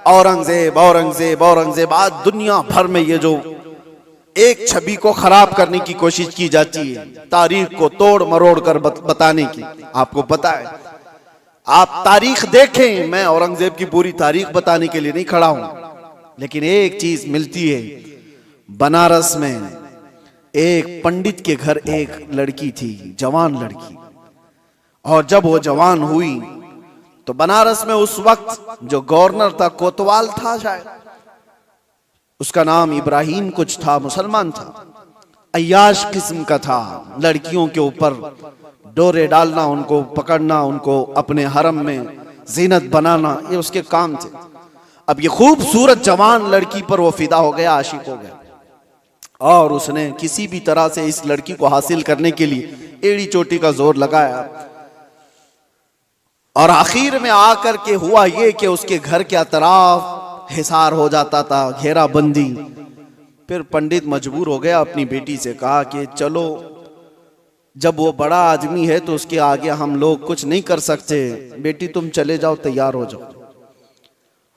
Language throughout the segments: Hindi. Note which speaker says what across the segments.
Speaker 1: औरंगजेब औरंगजेब औरंगजेब। आज दुनिया भर में ये जो एक छवि को खराब करने की कोशिश की जाती है, तारीख को तोड़ मरोड़ कर बताने की, आपको पता है। आप तारीख देखें, मैं औरंगजेब की पूरी तारीख बताने के लिए नहीं खड़ा हूं, लेकिन एक चीज मिलती है। बनारस में एक पंडित के घर एक लड़की थी, जवान लड़की, और जब वो जवान हुई तो बनारस में उस वक्त जो गवर्नर था, कोतवाल था शायद, उसका नाम इब्राहिम कुछ था, मुसलमान था, अय्याश किस्म का था। लड़कियों के ऊपर डोरे डालना, उनको पकड़ना, उनको अपने हरम में जीनत बनाना, ये उसके काम थे। अब ये खूबसूरत जवान लड़की पर वो फिदा हो गया, आशिक हो गया, और उसने किसी भी तरह से इस लड़की को हासिल करने के लिए एड़ी चोटी का जोर लगाया। और आखिर में आकर के हुआ ये कि उसके घर के अतराफ हिसार हो जाता था, घेराबंदी। फिर पंडित मजबूर हो गया, अपनी बेटी से कहा कि चलो, जब वो बड़ा आदमी है तो उसके आगे हम लोग कुछ नहीं कर सकते, बेटी तुम चले जाओ, तैयार हो जाओ।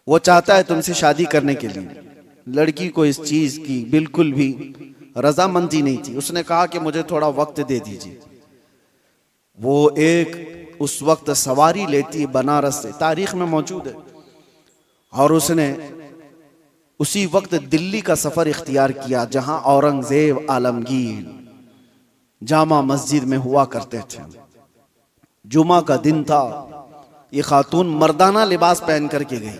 Speaker 1: वो चाहता है तुमसे शादी करने के लिए। लड़की को इस चीज की बिल्कुल भी रजामंदी नहीं थी। उसने कहा कि मुझे थोड़ा वक्त दे दीजिए। वो एक उस वक्त सवारी लेती है बनारस से, तारीख में मौजूद है, और उसने उसी वक्त दिल्ली का सफर इख्तियार किया जहां औरंगजेब आलमगीर जामा मस्जिद में हुआ करते थे। जुमा का दिन था। ये खातून मर्दाना लिबास पहन करके गई,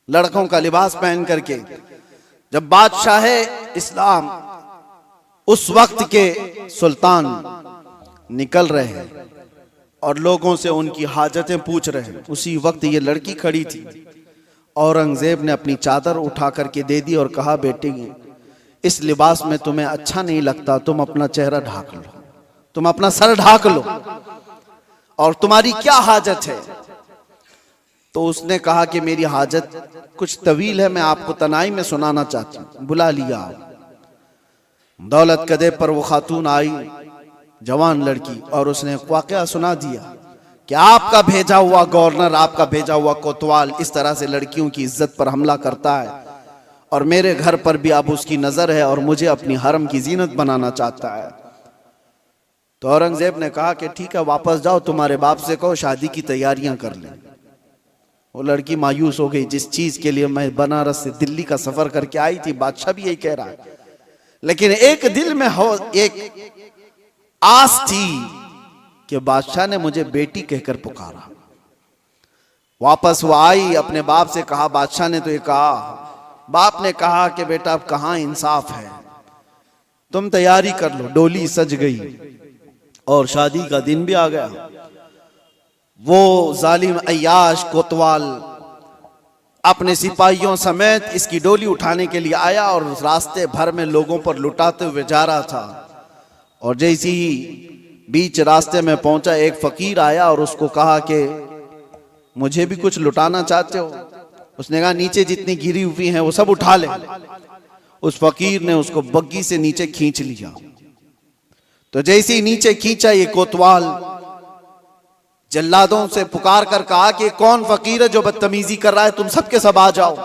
Speaker 1: लड़कों का लिबास पहन करके। जब बादशाह इस्लाम उस वक्त के सुल्तान निकल रहे हैं और लोगों से उनकी हाजतें पूछ रहे हैं, उसी वक्त ये लड़की खड़ी थी। औरंगजेब ने अपनी चादर उठा करके दे दी और कहा, बेटी इस लिबास में तुम्हें अच्छा नहीं लगता, तुम अपना चेहरा ढाक लो, तुम अपना सर ढाक लो, और तुम्हारी क्या हाजत है? तो उसने कहा कि मेरी हाजत कुछ तवील है, मैं आपको तनाई में सुनाना चाहती हूँ। बुला लिया। दौलत कदे पर वो खातून आई, जवान लड़की, और उसने वाकया सुना दिया कि आपका भेजा हुआ गवर्नर, आपका भेजा हुआ कोतवाल इस तरह से लड़कियों की इज्जत पर हमला करता है, और मेरे घर पर भी अब उसकी नजर है, और मुझे अपनी हरम की जीनत बनाना चाहता है। तो औरंगजेब ने कहा कि ठीक है, वापस जाओ, तुम्हारे बाप से कहो शादी की तैयारियां कर लें। वो लड़की मायूस हो गई, जिस चीज के लिए मैं बनारस से दिल्ली का सफर करके आई थी, बादशाह भी यही कह रहा है, लेकिन एक दिल में हो एक आस थी कि बादशाह ने मुझे बेटी कहकर पुकारा। वापस वो आई, अपने बाप से कहा, बादशाह ने तो ये कहा। बाप ने कहा कि बेटा अब कहां इंसाफ है, तुम तैयारी कर लो। डोली सज गई और शादी का दिन भी आ गया। वो जालिम अय्याश कोतवाल अपने सिपाहियों समेत इसकी डोली उठाने के लिए आया और रास्ते भर में लोगों पर लुटाते हुए जा रहा था। और जैसे ही बीच रास्ते में पहुंचा, एक फकीर आया और उसको कहा कि मुझे भी कुछ लुटाना चाहते हो? उसने कहा नीचे जितनी गिरी हुई हैं वो सब उठा ले। उस फकीर ने उसको बग्गी से नीचे खींच लिया। तो जैसे ही नीचे खींचा, ये कोतवाल जल्लादों से पुकार कर कहा कि कौन फकीर है जो बदतमीजी कर रहा है, तुम सब के सब आ जाओ।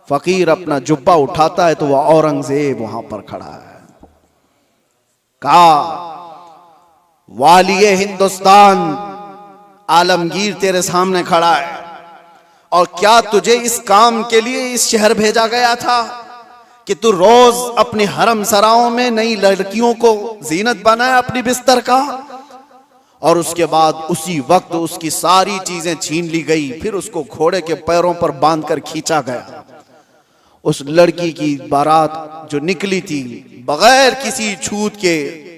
Speaker 1: फकीर अपना जुब्बा उठाता है तो वह औरंगजेब वहां पर खड़ा है। कहा, वालिए हिंदुस्तान आलमगीर तेरे सामने खड़ा है, और क्या तुझे इस काम के लिए इस शहर भेजा गया था कि तू रोज अपने हरम सराओं में नई लड़कियों को जीनत बनाए अपनी बिस्तर का? और उसके बाद उसी वक्त उसकी सारी चीजें छीन ली गई। फिर उसको घोड़े के पैरों पर बांधकर खींचा गया। उस लड़की की बारात जो निकली थी, बगैर किसी छूत के,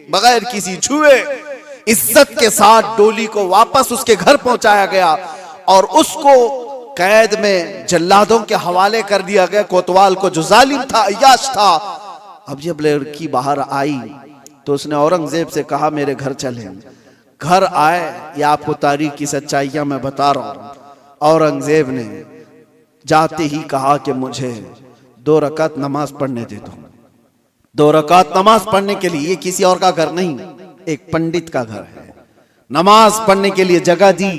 Speaker 1: बगैर किसी छुए, इज्जत के साथ डोली को वापस उसके घर पहुंचाया गया और उसको कैद में जल्लादों के हवाले कर दिया गया, कोतवाल को जो जालिम था, अय्याश था। अब जब लड़की बाहर आई तो उसने औरंगजेब से कहा, मेरे घर चले। घर आए, या आपको तारीख की सच्चाइयां मैं बता रहा हूं। औरंगजेब ने जाते ही कहा कि मुझे 2 रकात नमाज पढ़ने दे दो। 2 रकात नमाज पढ़ने के लिए, ये किसी और का घर नहीं, एक पंडित का घर है। नमाज पढ़ने के लिए जगह दी,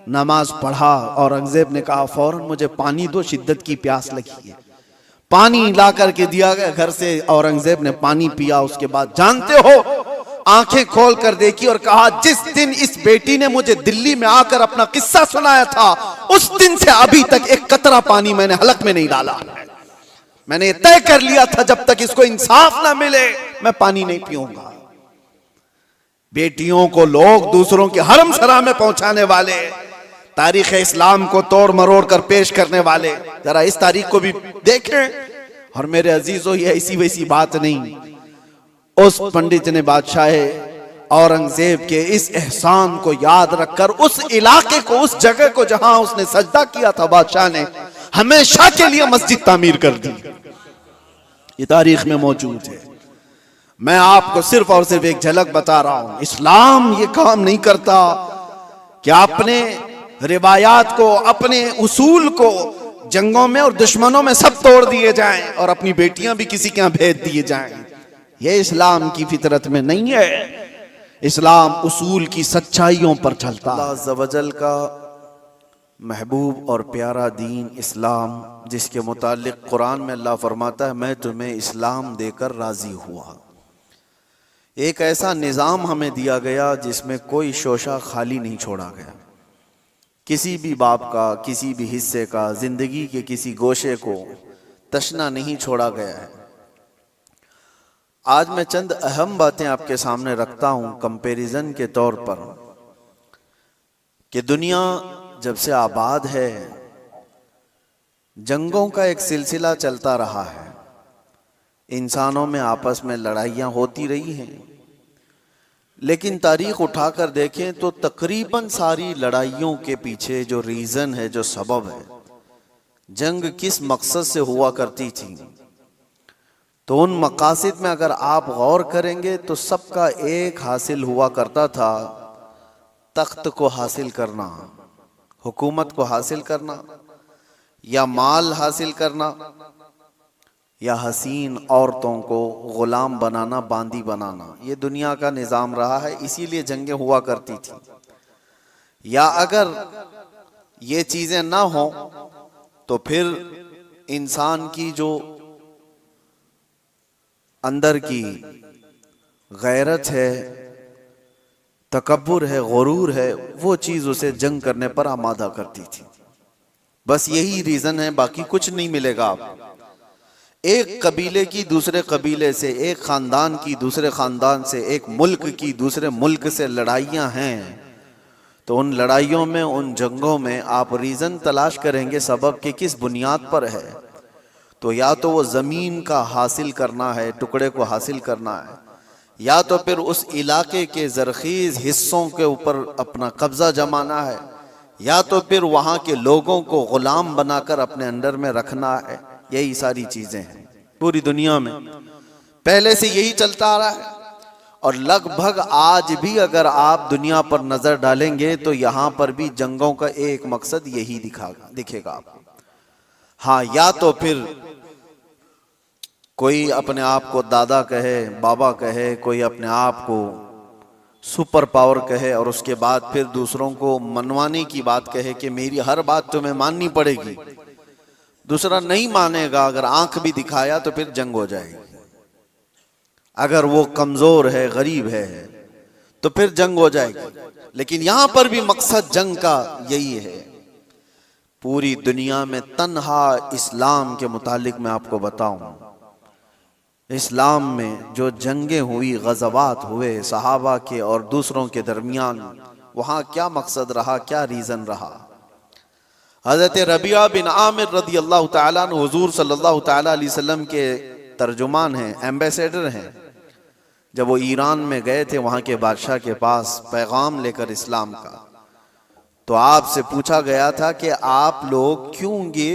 Speaker 1: नमाज पढ़ा। औरंगजेब ने कहा फौरन मुझे पानी दो, शिद्दत की प्यास लगी है। पानी ला करके दिया गया घर से, औरंगजेब ने पानी पिया। उसके बाद जानते हो, आंखें खोल कर देखी और कहा जिस दिन इस बेटी ने मुझे दिल्ली में आकर अपना किस्सा सुनाया था, उस दिन से अभी तक एक कतरा पानी मैंने हलक में नहीं डाला। मैंने तय कर लिया था जब तक इसको इंसाफ ना मिले मैं पानी नहीं पीऊंगा। बेटियों को लोग दूसरों के हरम सरा में पहुंचाने वाले, तारीख इस्लाम को तोड़ मरोड़ कर पेश करने वाले, जरा इस तारीख को भी देखें। और मेरे अजीजों, ये ऐसी वैसी बात नहीं। उस पंडित ने बादशाह औरंगजेब के इस एहसान को याद रखकर उस इलाके को, उस जगह को जहां उसने सजदा किया था, बादशाह ने हमेशा के लिए मस्जिद तामीर कर दी। ये तारीख में मौजूद है। मैं आपको सिर्फ और सिर्फ एक झलक बता रहा हूं। इस्लाम ये काम नहीं करता कि अपने रिवायात को, अपने उसूल को जंगों में और दुश्मनों में सब तोड़ दिए जाएं और अपनी बेटियां भी किसी के यहां भेज दिए जाएं। ये इस्लाम की फितरत में नहीं है। इस्लाम उसूल की सच्चाइयों पर चलता। अल्लाह अज़्ज़ व जल का महबूब और प्यारा दीन इस्लाम, जिसके मुतालिक कुरान में अल्लाह फरमाता है मैं तुम्हें इस्लाम देकर राजी हुआ। एक ऐसा निज़ाम हमें दिया गया जिसमें कोई शोशा खाली नहीं छोड़ा गया। किसी भी बाप का, किसी भी हिस्से का, जिंदगी के किसी गोशे को तशना नहीं छोड़ा गया है। आज मैं चंद अहम बातें आपके सामने रखता हूं कंपैरिजन के तौर पर, कि दुनिया जब से आबाद है जंगों का एक सिलसिला चलता रहा है। इंसानों में आपस में लड़ाइयाँ होती रही हैं, लेकिन तारीख उठाकर देखें तो तकरीबन सारी लड़ाइयों के पीछे जो रीज़न है, जो सबब है, जंग किस मकसद से हुआ करती थी, तो उन मकासद में अगर आप गौर करेंगे तो सबका एक हासिल हुआ करता था, तख्त को हासिल करना, हुकूमत को हासिल करना, या माल हासिल करना, या हसीन औरतों को गुलाम बनाना, बांदी बनाना। ये दुनिया का निज़ाम रहा है, इसीलिए जंगें हुआ करती थी। या अगर ये चीज़ें ना हो तो फिर इंसान की जो अंदर की गैरत है, तकब्बुर है, गुरूर है, वो चीज़ उसे जंग करने पर आमादा करती थी। बस यही रीज़न है, बाकी कुछ नहीं मिलेगा आप। एक कबीले की दूसरे कबीले से, एक ख़ानदान की दूसरे ख़ानदान से, एक मुल्क की दूसरे मुल्क से लड़ाइयाँ हैं, तो उन लड़ाइयों में, उन जंगों में आप रीज़न तलाश करेंगे सबब के किस बुनियाद पर है। तो या तो वो ज़मीन का हासिल करना है, टुकड़े को हासिल करना है, या तो फिर उस इलाके के ज़रख़ीज़ हिस्सों के ऊपर अपना कब्ज़ा जमाना है, या तो फिर वहाँ के लोगों को ग़ुलाम बनाकर अपने अंडर में रखना है। यही सारी चीज़ें हैं पूरी दुनिया में, पहले से यही चलता आ रहा है। और लगभग आज भी अगर आप दुनिया पर नज़र डालेंगे तो यहाँ पर भी जंगों का एक मकसद यही दिखेगा आपको। हाँ, या तो फिर कोई अपने आप को दादा कहे, बाबा कहे, कोई अपने आप को सुपर पावर कहे, और उसके बाद फिर दूसरों को मनवाने की बात कहे कि मेरी हर बात तुम्हें माननी पड़ेगी। दूसरा नहीं मानेगा, अगर आंख भी दिखाया तो फिर जंग हो जाएगी। अगर वो कमजोर है, गरीब है, तो फिर जंग हो जाएगी। लेकिन यहां पर भी मकसद जंग का यही है। पूरी दुनिया में तन्हा इस्लाम के मुतालिक मैं आपको बताऊं, इस्लाम में जो जंगें हुई, गज़वात हुए सहाबा के और दूसरों के दरमियान, वहां क्या मकसद रहा, क्या रीज़न रहा। हज़रत रबिया बिन आमिर रदी अल्लाह ताला अन्हु हुज़ूर सल्लल्लाहु ताला अलैहि वसल्लम के तर्जुमान हैं, एम्बेसडर हैं। जब वो ईरान में गए थे वहाँ के बादशाह के पास पैगाम लेकर इस्लाम का, तो आपसे पूछा गया था कि आप लोग क्यों ये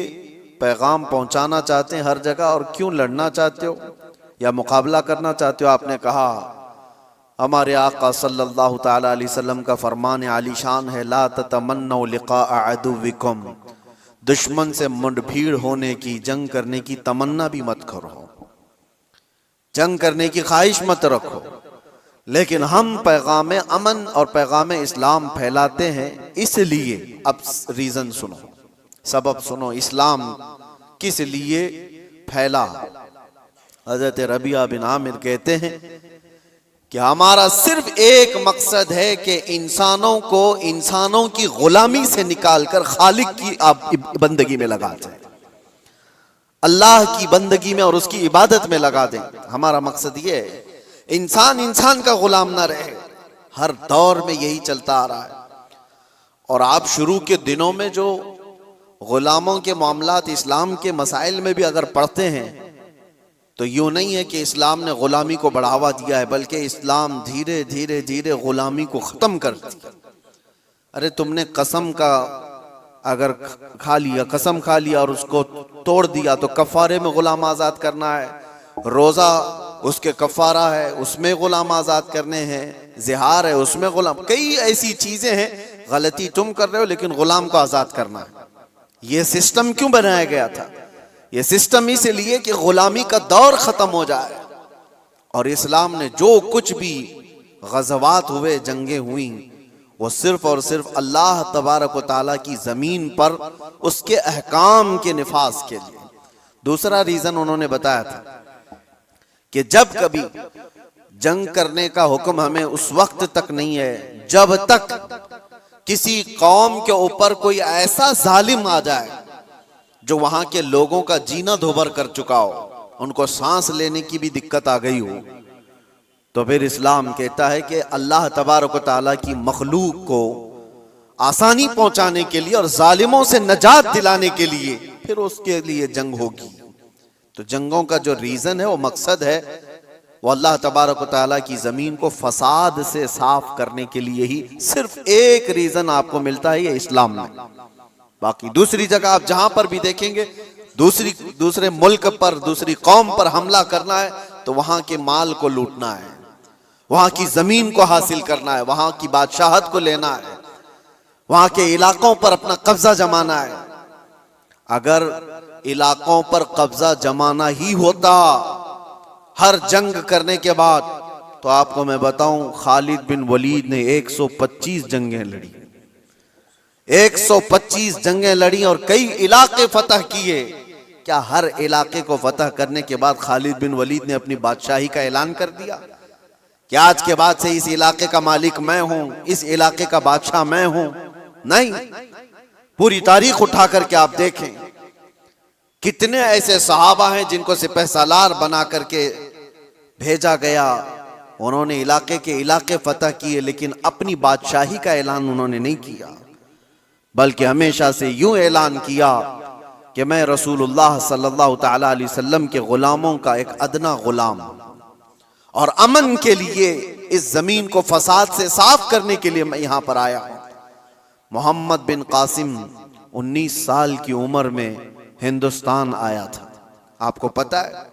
Speaker 1: पैगाम पहुँचाना चाहते हैं हर जगह, और क्यों लड़ना चाहते हो या मुकाबला करना चाहते हो। आपने कहा हमारे आका सल्लल्लाहु ताला अलैहि वसल्लम का फरमान आलीशान है, ला ततमन्नौ लिक़ा अदुव्विकुम, दुश्मन से मुठभीड़ होने की, जंग करने की तमन्ना भी मत करो, जंग करने की ख्वाहिश मत रखो। लेकिन हम पैगाम अमन और पैगाम इस्लाम फैलाते हैं। इसलिए अब रीजन सुनो, सबब सुनो, इस्लाम किस लिए फैला। हजरत रबिया बिन आमिर कहते हैं कि हमारा सिर्फ एक मकसद है कि इंसानों को इंसानों की गुलामी से निकालकर खालिक की आप बंदगी में लगा दें, अल्लाह की बंदगी में और उसकी इबादत में लगा दें। हमारा मकसद ये है इंसान इंसान का गुलाम ना रहे। हर दौर में यही चलता आ रहा है। और आप शुरू के दिनों में जो गुलामों के मामलात इस्लाम के मसाइल में भी अगर पढ़ते हैं तो यूं नहीं है कि इस्लाम ने गुलामी को बढ़ावा दिया है, बल्कि इस्लाम धीरे धीरे धीरे गुलामी को खत्म कर दिया। अरे तुमने कसम का अगर खा लिया, कसम खा लिया और उसको तोड़ दिया तो कफारे में गुलाम आजाद करना है, रोजा उसके कफारा है उसमें गुलाम आजाद करने हैं, जिहार है उसमें गुलाम, कई ऐसी चीजें हैं। गलती तुम कर रहे हो लेकिन गुलाम को आजाद करना है। ये सिस्टम क्यों बनाया गया था? ये सिस्टम इसलिए कि गुलामी का दौर खत्म हो जाए। और इस्लाम ने जो कुछ भी गज़वात हुए, जंगें हुई, वो सिर्फ और सिर्फ अल्लाह तबारक व तआला की जमीन पर उसके अहकाम के निफाज के लिए। दूसरा रीजन उन्होंने बताया था कि जब कभी जंग करने का हुक्म हमें उस वक्त तक नहीं है जब तक किसी कौम के ऊपर कोई ऐसा जालिम आ जाए जो वहां के लोगों का जीना धोबर कर चुका हो, उनको सांस लेने की भी दिक्कत आ गई हो, तो फिर इस्लाम कहता है कि अल्लाह तबारक व तआला की मखलूक को आसानी पहुंचाने के लिए और जालिमों से नजात दिलाने के लिए फिर उसके लिए जंग होगी। तो जंगों का जो रीजन है, वो मकसद है, वो अल्लाह तबारक व तआला की जमीन को फसाद से साफ करने के लिए ही सिर्फ एक रीजन आपको मिलता है, ये इस्लाम में। बाकी दूसरी जगह आप जहां पर भी देखेंगे, दूसरे मुल्क पर, दूसरी कौम पर हमला करना है तो वहां के माल को लूटना है, वहां की जमीन को हासिल करना है, वहां की बादशाहत को लेना है, वहां के इलाकों पर अपना कब्जा जमाना है। अगर इलाकों पर कब्जा जमाना ही होता हर जंग करने के बाद, तो आपको मैं बताऊं खालिद बिन वलीद ने 125 जंगें लड़ी, 125 जंगें लड़ी और कई इलाके फतह किए। क्या हर इलाके को फतह करने के बाद खालिद बिन वलीद ने अपनी बादशाही का ऐलान कर दिया कि आज के बाद से इस इलाके का मालिक मैं हूं, इस इलाके का बादशाह मैं हूं? नहीं। पूरी तारीख उठा करके आप देखें, कितने ऐसे सहाबा हैं जिनको सिपह सालार बना करके भेजा गया, उन्होंने इलाके के इलाके फतह किए, लेकिन अपनी बादशाही का ऐलान उन्होंने नहीं किया, बल्कि हमेशा से यूं ऐलान किया कि मैं रसूलुल्लाह सल्लल्लाहु तआला अलैहि वसल्लम के गुलामों का एक अदना गुलाम, और अमन के लिए इस जमीन को फसाद से साफ करने के लिए मैं यहां पर आया हूं। मोहम्मद बिन कासिम 19 साल की उम्र में हिंदुस्तान आया था। आपको पता है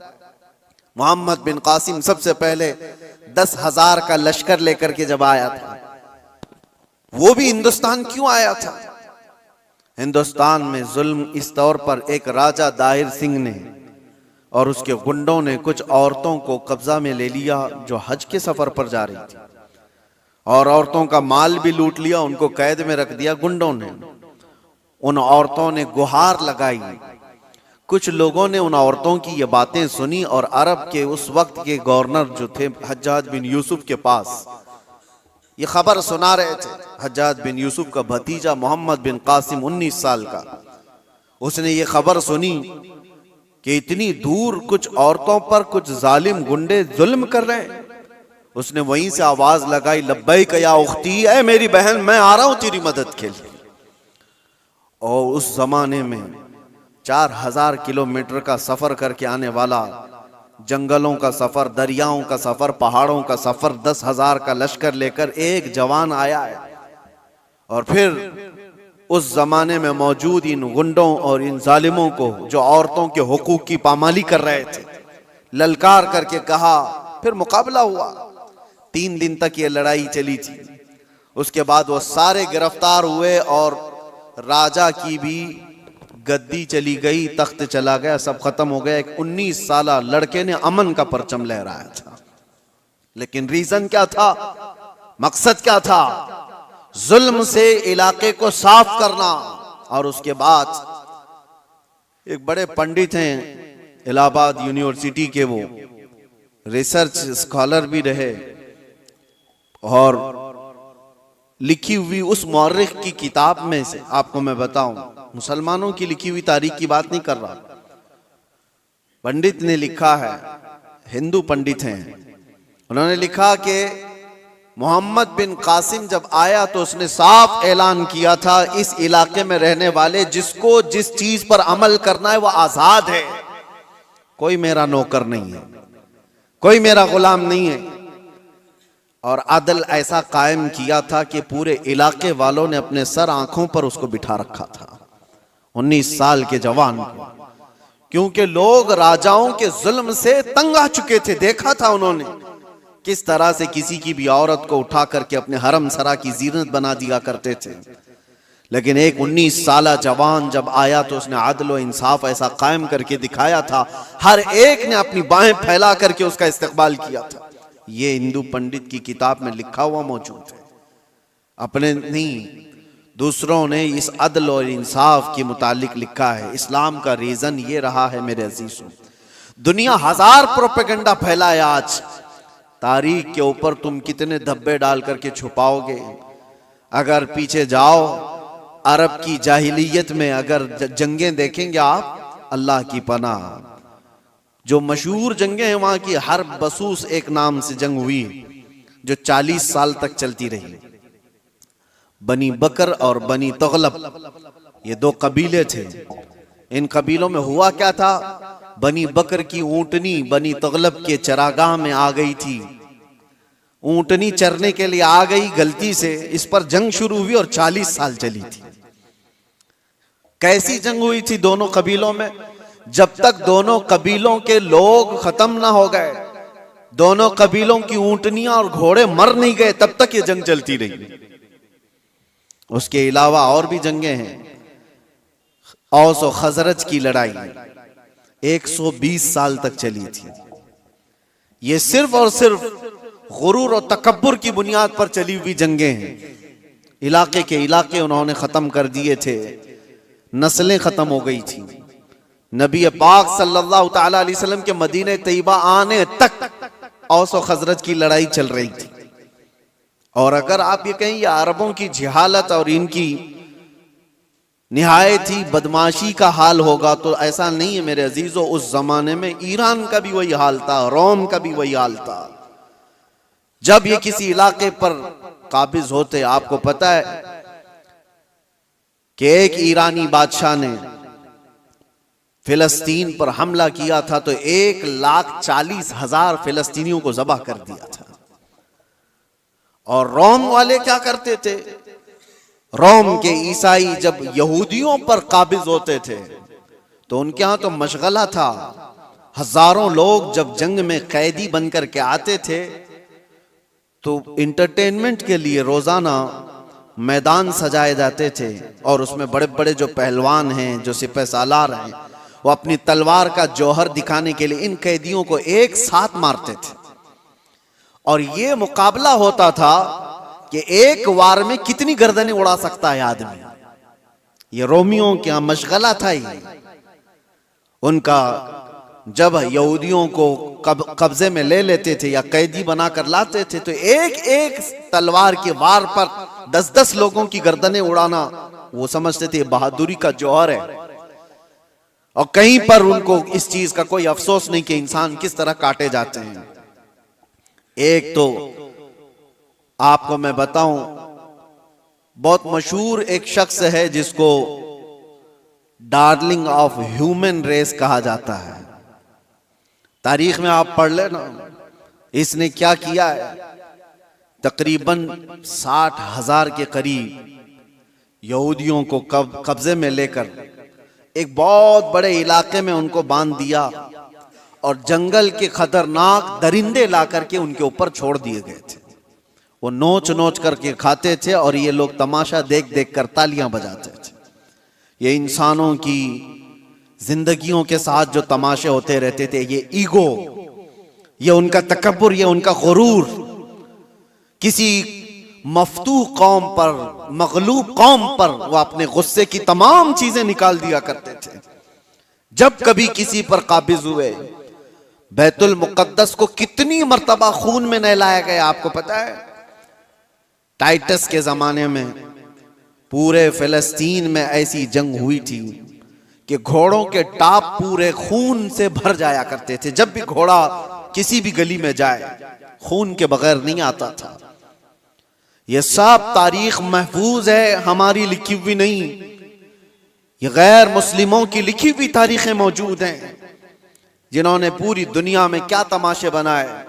Speaker 1: मोहम्मद बिन कासिम सबसे पहले 10,000 का लश्कर लेकर के जब आया था, वो भी हिंदुस्तान क्यों आया था? हिंदुस्तान में जुल्म इस तौर पर एक राजा दाहिर सिंह ने और उसके गुंडों ने कुछ औरतों को कब्जा में ले लिया जो हज के सफर पर जा रही थी, और औरतों का माल भी लूट लिया, उनको कैद में रख दिया गुंडों ने। उन औरतों ने गुहार लगाई। कुछ लोगों ने उन औरतों की ये बातें सुनी और अरब के उस वक्त के गवर्नर जो थे हज्जाज बिन यूसुफ के पास ये खबर सुना रहे थे। हज्जाज बिन यूसुफ का भतीजा मोहम्मद बिन कासिम 19 साल का, उसने ये खबर सुनी कि इतनी दूर कुछ औरतों पर कुछ जालिम गुंडे जुल्म कर रहे हैं। उसने वहीं से आवाज लगाई, लब्बैक या उख्ती, ऐ मेरी बहन मैं आ रहा हूं तेरी मदद के लिए। और उस जमाने में 4000 किलोमीटर का सफर करके आने वाला, जंगलों का सफर, दरियाओं का सफर, पहाड़ों का सफर, 10,000 का लश्कर लेकर एक जवान आया है। और फिर उस जमाने में मौजूद इन गुंडों और इन जालिमों को जो औरतों के हुकूक की पामाली कर रहे थे, ललकार करके कहा। फिर मुकाबला हुआ, 3 दिन तक ये लड़ाई चली थी। उसके बाद वो सारे गिरफ्तार हुए और राजा की भी गद्दी चली गई, तख्त चला गया, सब खत्म हो गया। एक 19 साला लड़के ने अमन का परचम लहराया था, लेकिन रीजन क्या था, मकसद क्या था? जुल्म से इलाके को साफ करना। और उसके बाद एक बड़े पंडित हैं इलाहाबाद यूनिवर्सिटी के, वो रिसर्च स्कॉलर भी रहे, और लिखी हुई उस मौर्रिख की किताब में से आपको मैं बताऊं, मुसलमानों की लिखी हुई तारीख की बात नहीं कर रहा, पंडित ने लिखा है, हिंदू पंडित हैं, उन्होंने लिखा कि मोहम्मद बिन कासिम जब आया तो उसने साफ ऐलान किया था, इस इलाके में रहने वाले जिसको जिस चीज पर अमल करना है वो आजाद है, कोई मेरा नौकर नहीं है, कोई मेरा गुलाम नहीं है। और अदल ऐसा कायम किया था कि पूरे इलाके वालों ने अपने सर आंखों पर उसको बिठा रखा था, 19 साल के जवान को, क्योंकि लोग राजाओं के जुल्म से तंग आ चुके थे। देखा था उन्होंने किस तरह से किसी की भी औरत को उठा करके अपने हरम सरा की जीनत बना दिया करते थे। लेकिन एक 19 साला जवान जब आया तो उसने अदल और इंसाफ ऐसा कायम करके दिखाया था, हर एक ने अपनी बाहें फैला करके उसका इस्तकबाल किया था। ये हिंदू पंडित की किताब में लिखा हुआ मौजूद है, अपने नहीं दूसरों ने इस अदल और इंसाफ के मुतालिक लिखा है। इस्लाम का रीजन ये रहा है मेरे अजीजों, दुनिया हजार प्रोपेगेंडा फैलाए, आज तारीख के ऊपर तुम कितने धब्बे डाल करके छुपाओगे। अगर पीछे जाओ अरब की जाहिलियत में अगर जंगें देखेंगे आप, अल्लाह की पनाह, जो मशहूर जंगें हैं वहां की, हर बसूस एक नाम से जंग हुई जो 40 साल तक चलती रही। बनी बकर और बनी तगलब ये दो कबीले थे। इन कबीलों में हुआ क्या था, बनी बकर की ऊंटनी बनी तगलब के चरागाह में आ गई थी, ऊंटनी चरने के लिए आ गई गलती से, इस पर जंग शुरू हुई और 40 साल चली थी। कैसी जंग हुई थी दोनों कबीलों में? जब तक दोनों कबीलों के लोग खत्म ना हो गए, दोनों कबीलों की ऊंटनियां और घोड़े मर नहीं गए, तब तक ये जंग चलती रही। उसके अलावा और भी जंगें हैं, औस और खजरज की लड़ाई 120 साल तक चली थी। ये सिर्फ और सिर्फ गुरूर और तकब्बुर की बुनियाद पर चली हुई जंगें हैं। इलाके के इलाके उन्होंने खत्म कर दिए थे, नस्लें खत्म हो गई थी। नबी पाक सल्लल्लाहु ताला अलैहि वसल्लम के मदीने तैयबा आने तक औस और खजरज की लड़ाई चल रही थी। और अगर आप ये कहें ये अरबों की जिहालत और इनकी निहायत ही बदमाशी का हाल होगा, तो ऐसा नहीं है मेरे अजीजों। उस जमाने में ईरान का भी वही हाल था, रोम का भी वही हाल था। जब ये किसी इलाके पर काबिज होते, आपको पता है कि एक ईरानी बादशाह ने फिलिस्तीन पर हमला किया था तो 1,40,000 फिलिस्तीनियों को ज़बह कर दिया था। और रोम वाले क्या करते थे, रोम के ईसाई जब यहूदियों पर काबिज होते थे तो उनके यहां तो मशगला था। हजारों लोग जब जंग में कैदी बनकर के आते थे तो इंटरटेनमेंट के लिए रोजाना मैदान सजाए जाते थे, और उसमें बड़े बड़े जो पहलवान हैं, जो सिपह सालार हैं, वो अपनी तलवार का जौहर दिखाने के लिए इन कैदियों को एक साथ मारते थे। और ये मुकाबला होता था कि एक वार में कितनी गर्दनें उड़ा सकता है आदमी। ये रोमियों के यहां मशगला था ही उनका। जब यहूदियों को कब्जे में ले लेते थे या कैदी बनाकर लाते थे तो एक एक तलवार के वार पर 10-10 लोगों की गर्दनें उड़ाना वो समझते थे बहादुरी का जौहर है। और कहीं पर उनको इस चीज का कोई अफसोस नहीं कि इंसान किस तरह काटे जाते हैं। एक तो आपको मैं बताऊं, बहुत मशहूर एक शख्स है जिसको डार्लिंग ऑफ ह्यूमन रेस कहा जाता है। तारीख में आप पढ़ लेना, इसने क्या किया है। तकरीबन 60,000 के करीब यहूदियों को कब्जे में लेकर एक बहुत बड़े इलाके में उनको बांध दिया और जंगल के खतरनाक दरिंदे ला करके उनके ऊपर छोड़ दिए गए थे। वो नोच नोच करके खाते थे और ये लोग तमाशा देख देख कर तालियां बजाते थे। ये इंसानों की जिंदगियों के साथ जो तमाशे होते रहते थे, ये ईगो, ये उनका तकब्बुर, ये उनका गुरूर। किसी मफ्तू कौम पर, मगलूब कौम पर वो अपने गुस्से की तमाम चीजें निकाल दिया करते थे। जब कभी किसी पर काबिज हुए, बैतुल मुकद्दस को कितनी मर्तबा खून में नहलाया गया आपको पता है? टाइटस के जमाने में पूरे फिलिस्तीन में ऐसी जंग हुई थी कि घोड़ों के टाप पूरे खून से भर जाया करते थे। जब भी घोड़ा किसी भी गली में जाए, खून के बगैर नहीं आता था। ये सब तारीख महफूज है, हमारी लिखी हुई नहीं। ये गैर मुस्लिमों की लिखी हुई तारीखें मौजूद हैं, जिन्होंने पूरी दुनिया में क्या तमाशे बनाए।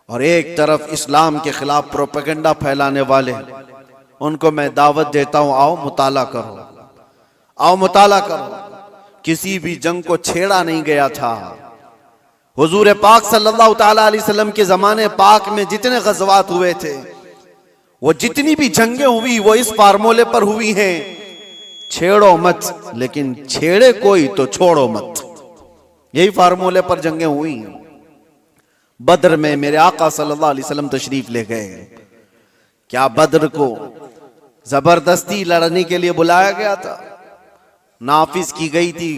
Speaker 1: और एक तरफ इस्लाम के खिलाफ प्रोपेगेंडा फैलाने वाले, उनको मैं दावत देता हूं, आओ मुताला करो, आओ मुताला करो। किसी भी जंग को छेड़ा नहीं गया था। हुजूर पाक सल्लल्लाहु तआला अलैहि वसल्लम के जमाने पाक में जितने गज़वात हुए थे, वो जितनी भी जंगें हुई, वो इस फार्मूले पर हुई हैं, छेड़ो मत, लेकिन छेड़े कोई तो छोड़ो मत। यही फार्मूले पर जंगें हुई हैं। बद्र में मेरे आका सल्लल्लाहु अलैहि वसल्लम तशरीफ ले गए। क्या बद्र को जबरदस्ती लड़ने के लिए बुलाया गया था? नाफिज की गई थी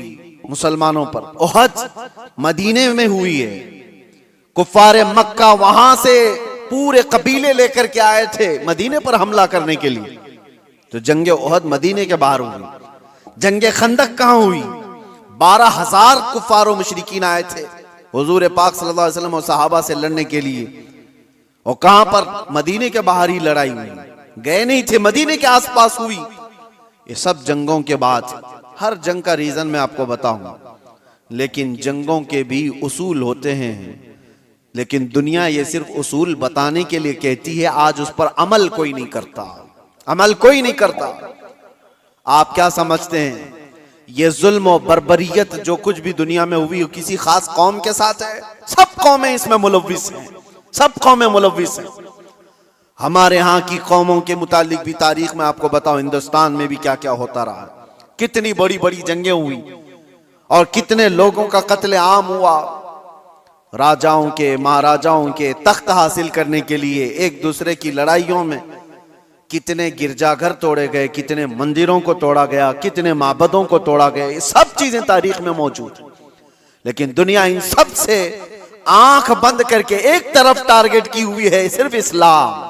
Speaker 1: मुसलमानों पर। उहद मदीने में हुई है। कुफ्फारे मक्का वहां से पूरे कबीले लेकर के आए थे मदीने पर हमला करने के लिए। तो जंगे उहद मदीने के बाहर हुई। जंगे खंदक कहां हुई? 12,000 कुफ्फार मुशरिकीन आए थे हुजूर पाक सल्लल्लाहु अलैहि वसल्लम और सहाबा से लड़ने के लिए। और कहां पर? मदीने के बाहर ही लड़ाई हुई, गए नहीं थे, मदीने के आसपास हुई। ये सब जंगों के बाद, हर जंग का रीजन मैं आपको बताऊंगा, लेकिन जंगों के भी उसूल होते हैं। लेकिन दुनिया ये सिर्फ उसूल बताने के लिए कहती है, आज उस पर अमल कोई नहीं करता, अमल कोई नहीं करता। आप क्या समझते हैं ये जुल्म और बर्बरियत जो कुछ भी दुनिया में हुई किसी खास कौम के साथ है? सब कौमें इसमें मुलव्विस हैं, सब कौमें मुलव्विस हैं। हमारे यहाँ की कौमों के मुतालिक भी तारीख में आपको बताओ, हिंदुस्तान में भी क्या क्या होता रहा, कितनी बड़ी बड़ी जंगें हुई और कितने लोगों का कत्ले आम हुआ। राजाओं के, महाराजाओं के तख्त हासिल करने के लिए एक दूसरे की लड़ाइयों में कितने गिरजाघर तोड़े गए, कितने मंदिरों को तोड़ा गया, कितने माबदों को तोड़ा गया। ये सब चीजें तारीख में मौजूद है। लेकिन दुनिया इन सब से आंख बंद करके एक तरफ टारगेट की हुई है, सिर्फ इस्लाम,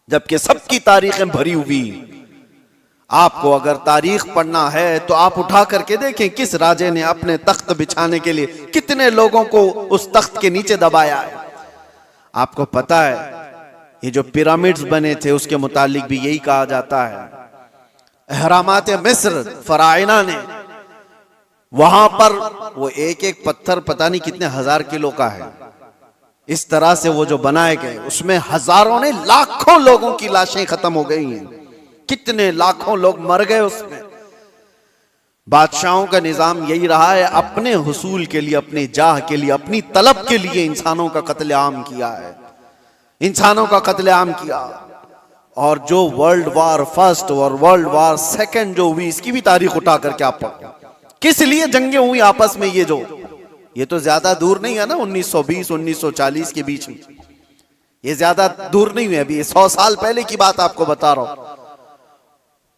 Speaker 1: जबकि सबकी तारीखें भरी हुई। आपको अगर तारीख पढ़ना है तो आप उठा करके देखें किस राजे ने अपने तख्त बिछाने के लिए कितने लोगों को उस तख्त के नीचे दबाया है। आपको पता है ये जो पिरामिड्स बने थे उसके मुतालिक भी यही कहा जाता है। अहरामात मिस्र फराइना ने, वहां पर वो एक एक पत्थर पता नहीं कितने हजार किलो का है, इस तरह से वो जो बनाए गए, उसमें हजारों ने, लाखों लोगों की लाशें खत्म हो गई हैं, कितने लाखों लोग मर गए उसमें। बादशाहों का निजाम यही रहा है, अपने हुसूल के लिए, अपने जाह के लिए, अपनी तलब के लिए इंसानों का कत्लेआम किया है, इंसानों का कत्लेआम किया। और जो वर्ल्ड वार फर्स्ट और वर्ल्ड वार सेकंड जो हुई, इसकी भी तारीख उठा करके आप पढ़ो, किस लिए जंगें हुई आपस में। ये तो ज्यादा दूर नहीं है ना, 1920 1940 के बीच में, ये ज्यादा दूर नहीं है, अभी 100 साल पहले की बात आपको बता रहा हूं।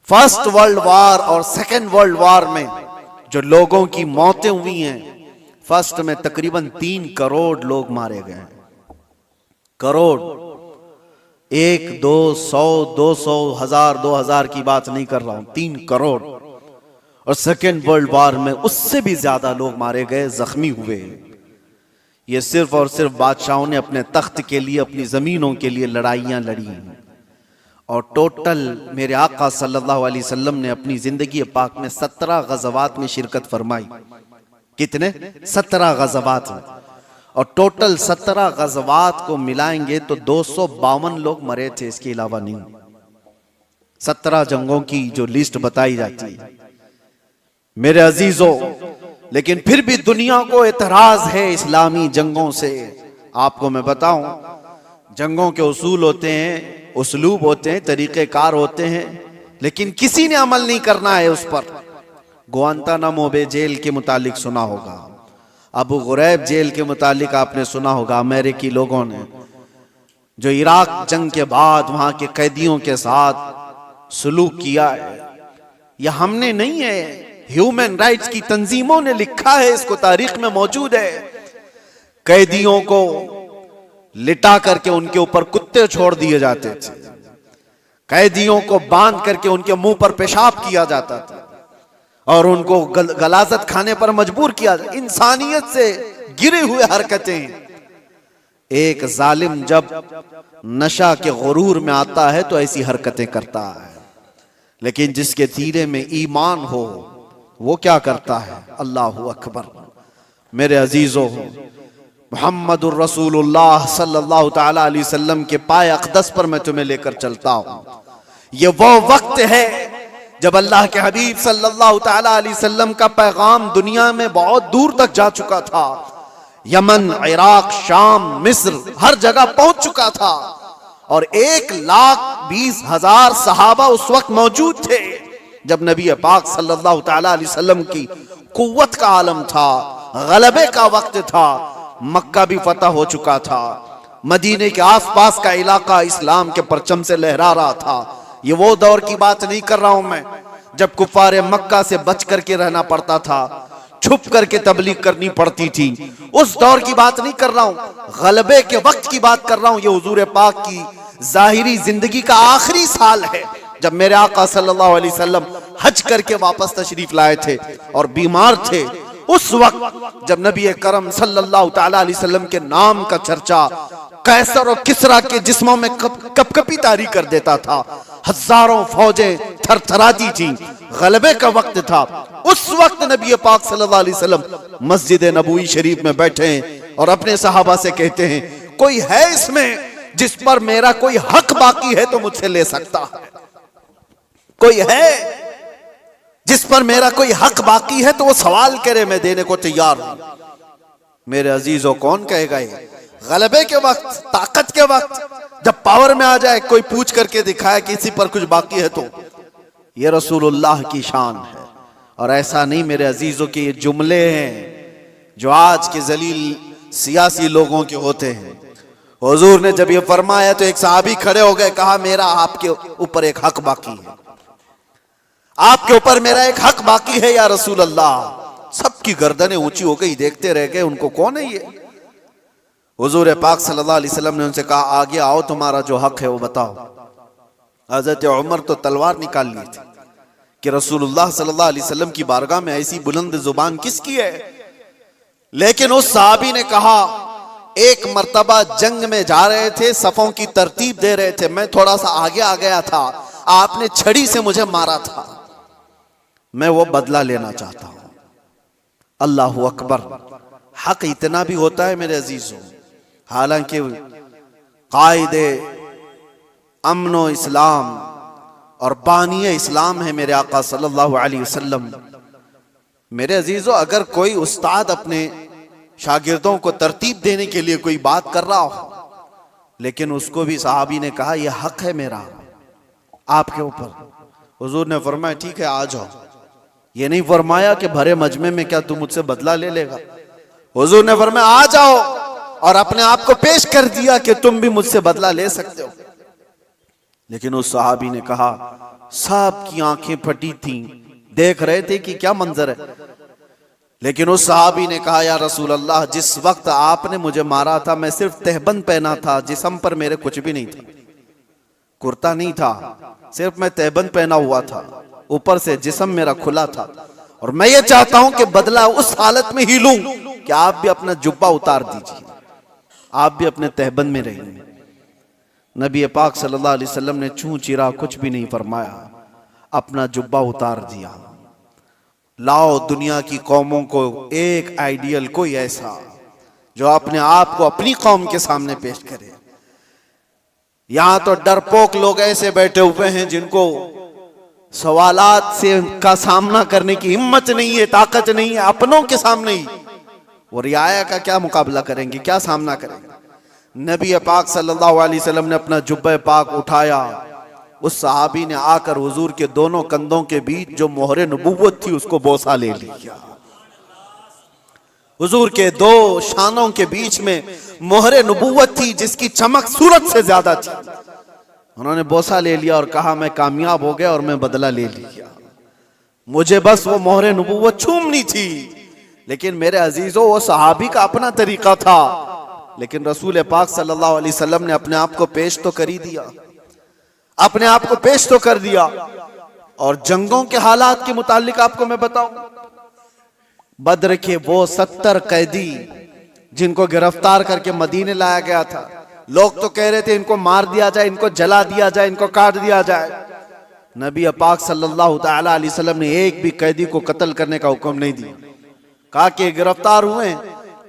Speaker 1: फर्स्ट वर्ल्ड वार और सेकंड वर्ल्ड वार में जो लोगों की मौतें हुई हैं, फर्स्ट में तकरीबन 3 करोड़ लोग मारे गए। करोड़, 1 2 100 200 1000 2000 की बात नहीं कर रहा हूं, 3 करोड़। और सेकेंड वर्ल्ड वार में उससे भी ज्यादा लोग मारे गए, जख्मी हुए। ये सिर्फ और सिर्फ बादशाहों ने अपने तख्त के लिए, अपनी जमीनों के लिए लड़ाइयां लड़ी। और टोटल मेरे आका सल्लल्लाहु अलैहि वसल्लम ने अपनी जिंदगी पाक में 17 गज़वात में शिरकत फरमाई। कितने? 17 गज़वात में। और टोटल 17 गज़वात को मिलाएंगे तो 252 लोग मरे थे, इसके अलावा नहीं। 17 जंगों की जो लिस्ट बताई जाती है मेरे अजीजों, लेकिन फिर भी दुनिया को एतराज है इस्लामी जंगों से। आपको मैं बताऊं, जंगों के उसूल होते हैं, उसलूब होते हैं, तरीक़ेकार होते हैं, लेकिन किसी ने अमल नहीं करना है उस पर। गुआंतानामो बे जेल के मुतालिक सुना होगा, अबू गुरैब जेल के मुतालिक आपने सुना होगा, अमेरिकी लोगों ने जो इराक जंग के बाद वहां के कैदियों के साथ सुलूक किया है, यह हमने नहीं है, ह्यूमन राइट्स की तंजीमों ने लिखा है, इसको तारीख में मौजूद है। कैदियों को लिटा करके उनके ऊपर कुत्ते छोड़ दिए जाते थे, कैदियों को बांध करके उनके मुंह पर पेशाब किया जाता था और उनको गलाजत खाने पर मजबूर किया जाता। इंसानियत से गिरे हुए हरकतें। एक जालिम जब नशा के गुरूर में आता है तो ऐसी हरकतें करता है, लेकिन जिसके सीने में ईमान हो वो क्या करता है? अल्लाहु अकबर। मेरे अजीजों, मुहम्मदुर रसूलुल्लाह सल्लल्लाहु ताला अलैहि वसल्लम के पाए अक़दस पर मैं तुम्हें लेकर चलता हूं। ये वो वक्त है जब अल्लाह के हबीब सल्लल्लाहु ताला अलैहि वसल्लम का पैगाम दुनिया में बहुत दूर तक जा चुका था। यमन, इराक, शाम, मिस्र, हर जगह पहुंच चुका था और 1,20,000 सहाबा उस वक्त मौजूद थे जब नबी पाक सल्लल्लाहु ताला अलैहि वसल्लम की कुव्वत का आलम था, गलबे का वक्त था। मक्का भी फतह हो चुका था, मदीने के आसपास का इलाका इस्लाम के परचम से लहरा रहा था। ये वो दौर की बात नहीं कर रहा हूं मैं जब कुफारे मक्का से बच करके रहना पड़ता था, छुप करके तबलीग करनी पड़ती थी। उस दौर की बात नहीं कर रहा हूं, गलबे के वक्त की बात कर रहा हूं। ये हुजूर पाक की जाहिरी जिंदगी का आखिरी साल है जब मेरे आका सल्लल्लाहु अलैहि वसल्लम हज करके वापस तशरीफ लाए थे और बीमार थे। उस वक्त जब नबी करम सल्लल्लाहु ताला अलैहि वसल्लम के नाम का चर्चा कैसर और किसरा के जिस्मों में कपकपी तारी कर देता था, हजारों फौजें थरथराती थी, गलबे का वक्त था। उस वक्त नबी पाक सल्लल्लाहु अलैहि वसल्लम मस्जिद नबवी शरीफ में बैठे हैं और अपने सहाबा से कहते हैं, कोई है इसमें जिस पर मेरा कोई हक बाकी है तो मुझसे ले सकता है? कोई है जिस पर मेरा कोई हक बाकी है तो वो सवाल करे, मैं देने को तैयार हूं। मेरे अजीजों, कौन कहेगा ये? गलबे के वक्त, ताकत के वक्त, जब पावर में आ जाए कोई पूछ करके दिखाए किसी पर कुछ बाकी है तो ये रसूलुल्लाह की शान है। और ऐसा नहीं मेरे अजीजों के ये जुमले हैं जो आज के जलील सियासी लोगों के होते हैं। हुजूर ने जब ये फरमाया तो एक सहाबी खड़े हो गए, कहा मेरा आपके ऊपर एक हक बाकी है, आपके ऊपर मेरा एक हक बाकी है या रसूल अल्लाह। सबकी गर्दनें ऊंची हो गई, देखते रह गए उनको, कौन है ये? हुजूर पाक सल्लल्लाहु अलैहि वसल्लम ने उनसे कहा, आगे आओ, तुम्हारा जो हक है वो बताओ। हजरत उमर तो तलवार निकाल ली थी कि रसूलुल्लाह सल्लल्लाहु अलैहि वसल्लम की बारगाह में ऐसी बुलंद जुबान किसकी है? लेकिन उस सहाबी ने कहा, एक मर्तबा जंग में जा रहे थे, सफों की तरतीब दे रहे थे, मैं थोड़ा सा आगे आ गया था, आपने छड़ी से मुझे मारा था, मैं वो बदला लेना चाहता हूं। अल्लाहु अकबर। हक इतना भी होता है मेरे अजीजों, हालांकि कायदे अमनो इस्लाम और बानिए इस्लाम है मेरे आका सल्लल्लाहु अलैहि वसल्लम। मेरे अजीजों, अगर कोई उस्ताद अपने शागिर्दों को तरतीब देने के लिए कोई बात कर रहा हो, लेकिन उसको भी सहाबी ने कहा यह हक है मेरा आपके ऊपर, हुजूर ने फरमाया ठीक है आ जाओ। ये नहीं फरमाया कि भरे मजमे में क्या तू मुझसे बदला ले लेगा। हुजूर ने फरमाया आ जाओ और अपने आप को पेश कर दिया कि तुम भी मुझसे बदला ले सकते हो। लेकिन उस सहाबी ने कहा, सब की आंखें फटी थी, देख रहे थे कि क्या मंजर है। लेकिन उस सहाबी ने कहा, या रसूल अल्लाह, जिस वक्त आपने मुझे मारा था मैं सिर्फ तहबंद पहना था, जिस्म पर मेरे कुछ भी नहीं था, कुर्ता नहीं था, सिर्फ मैं तहबंद पहना हुआ था, ऊपर से जिस्म मेरा खुला था। और मैं ये चाहता हूं कि बदला उस हालत में ही लूं कि आप भी अपना जुब्बा उतार दीजिए, आप भी अपने तहबंद में रहिए। नबी पाक सल्लल्लाहु अलैहि वसल्लम ने छू चिरा कुछ भी नहीं फरमाया, अपना जुब्बा उतार दिया। लाओ दुनिया की कौमों को एक आइडियल, कोई ऐसा जो अपने आप को अपनी कौम के सामने पेश करे। यहां तो डरपोक लोग ऐसे बैठे हुए हैं जिनको सवालात से का सामना करने की हिम्मत नहीं है, ताकत नहीं है, अपनों के सामने ही वो रियाया का क्या मुकाबला करेंगे, क्या सामना करेंगे। नबी पाक सल्लल्लाहु अलैहि वसल्लम ने अपना जुब्बे पाक उठाया, उस सहाबी ने आकर हुजूर के दोनों कंधों के बीच जो मोहरे नबुव्वत थी उसको बोसा ले लिया। हुजूर के दो शानों के बीच में मोहरे नबूवत थी जिसकी चमक सूरज से ज्यादा थी। उन्होंने बोसा ले लिया और कहा मैं कामयाब हो गया और मैं बदला ले लिया, मुझे बस वो मोहरे नबूवत छूमनी थी। लेकिन मेरे अजीजों, वो सहाबी का अपना तरीका था, लेकिन रसूल पाक सल्लल्लाहु अलैहि वसल्लम ने अपने आप को पेश तो कर ही दिया, अपने आप को पेश तो कर दिया। और जंगों के हालात के मुतालिक आपको मैं बताऊं, बद्र के वो 70 कैदी जिनको गिरफ्तार करके मदीने लाया गया था, लोग तो कह रहे थे इनको मार दिया जाए, इनको जला दिया जाए, इनको काट दिया जाए। नबी पाक सल्लल्लाहु ताला अलैहि वसल्लम ने एक भी कैदी को कत्ल करने का हुक्म नहीं दिया। कहा कि गिरफ्तार हुए,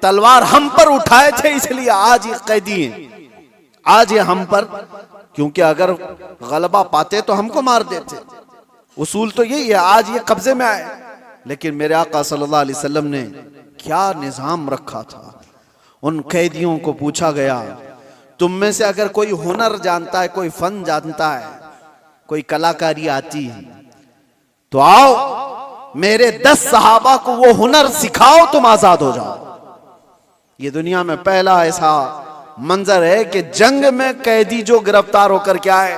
Speaker 1: तलवार हम पर उठाए थे, इसलिए आज ये कैदी हैं, आज ये हम पर, क्योंकि अगर गलबा पाते तो हमको मार देते। उसूल तो यही है, आज ये कब्जे में आए। लेकिन मेरे आका सल्लल्लाहु अलैहि वसल्लम ने क्या निजाम रखा था। उन कैदियों को पूछा गया, तुम में से अगर कोई हुनर जानता है, कोई फन जानता है, कोई कलाकारी आती है, तो आओ मेरे 10 सहाबा को वो हुनर सिखाओ, तुम आजाद हो जाओ। ये दुनिया में पहला ऐसा मंजर है कि जंग में कैदी जो गिरफ्तार होकर के आए,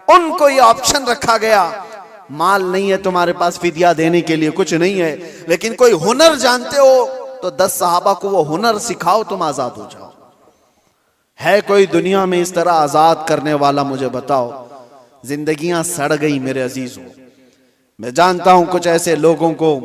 Speaker 1: उनको ये ऑप्शन रखा गया, माल नहीं है तुम्हारे पास फिदिया देने के लिए, कुछ नहीं है, लेकिन कोई हुनर जानते हो तो 10 सहाबा को वो हुनर सिखाओ, तुम आजाद हो जाओ। है कोई दुनिया में इस तरह आजाद करने वाला? मुझे बताओ। जिंदगियां सड़ गई मेरे अजीजों। मैं जानता हूं कुछ ऐसे लोगों को